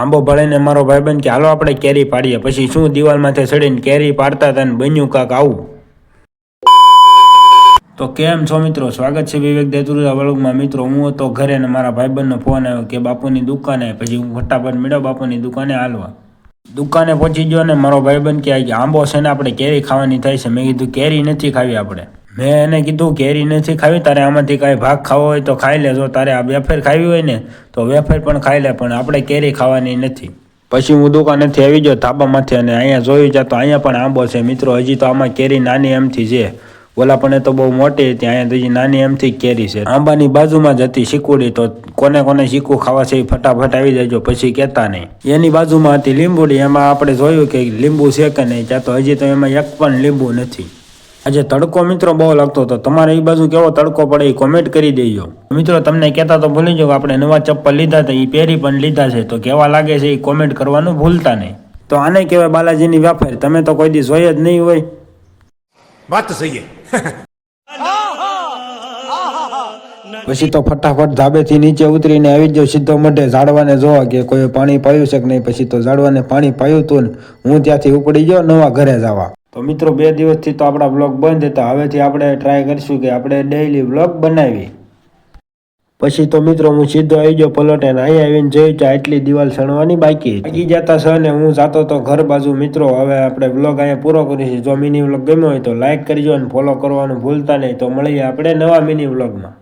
આંબો ભળીને મારો ભાઈબંધ કે હાલો આપણે કેરી પાડીએ. પછી શું દિવાલ માથે ચડીને કેરી પાડતા હતા ને બન્યું કાક આવું. તો કેમ છો મિત્રો, સ્વાગત છે વિવેક દેતુરા વ્લોગમાં. મિત્રો હું હતો ઘરે ને મારા ભાઈબંધનો ફોન આવ્યો કે બાપુની દુકાને. પછી હું ફટાફટ મળ્યો બાપુની દુકાને હાલવા. દુકાને પહોંચી ગયો ને મારો ભાઈબંધ કે આંબો છે ને આપણે કેરી ખાવાની થાય છે. મેં કીધું કેરી નથી ખાવી આપણે. મેં એને કીધું કેરી નથી ખાવી, તારે આમાંથી કાંઈ ભાગ ખાવો હોય તો ખાઈ લે. જો તારે આ વેફર ખાવી હોય ને તો વેફર પણ ખાઈ લે, પણ આપણે કેરી ખાવાની નથી. પછી હું દુકાનેથી આવી ગયો ધાબામાંથી અને અહીંયા જોયું જાય તો અહીંયા પણ આંબો છે. મિત્રો હજી તો આમાં કેરી નાની એમથી છે, ઓલા પણ તો બહુ મોટી હતી, અહીંયા હજી નાની એમથી કેરી છે. આંબાની બાજુમાં જ હતી શીકુડી, તો કોને કોને શીકું ખાવા છે એ ફટાફટ આવી જજો, પછી કહેતા નહીં. એની બાજુમાં હતી લીંબુડી, એમાં આપણે જોયું કે લીંબુ છે કે નહીં, ત્યાં તો હજી તો એમાં એક પણ લીંબુ નથી. આજે તડકો મિત્રો બહુ લાગતો હતો. તમારે એ બાજુ કેવો તડકો પડે એ કોમેન્ટ કરી દેજો. મિત્રો તમને કહેતા તો ભૂલી જાઓ, આપણે નવા ચપ્પલ લીધા હતા, એ પહેરી પણ લીધા છે, તો કેવા લાગે છે એ કોમેન્ટ કરવાનું ભૂલતા નહીં. તો આને કહેવાય બાલાજીની વેફર. તમે તો કોઈ દી જોઈ જ નહીં હોય. વાત તો સહી. પછી તો ફટાફટ ધાબેથી નીચે ઉતરીને આવી જાવ સીધો મઢે ઝાડવાને જોવા કે કોઈ પાણી પાયું છે કે નહીં. પછી તો ઝાડવાને પાણી પાયું હતું ને હું ત્યાંથી ઉપડી ગયો નવા ઘરે જવા. તો મિત્રો 2 દિવસથી તો આપણા બ્લોગ બંધ હતા. હવેથી આપણે ટ્રાય કરીશું કે આપણે ડેઈલી બ્લોગ બનાવી. પછી તો મિત્રો હું સીધો આવી ગયો પલોટે ને અહીંયા આવીને જોયું કે આટલી દિવાલ સણવાની બાકી જતા છે ને હું જાતો તો ઘર બાજુ. મિત્રો હવે આપણે બ્લોગ અહીંયા પૂરો કરીશું. જો મિની બ્લોગ ગમ્યો હોય તો લાઈક કરજો અને ફોલો કરવાનું ભૂલતા નહીં. તો મળીએ આપણે નવા મિની બ્લોગમાં.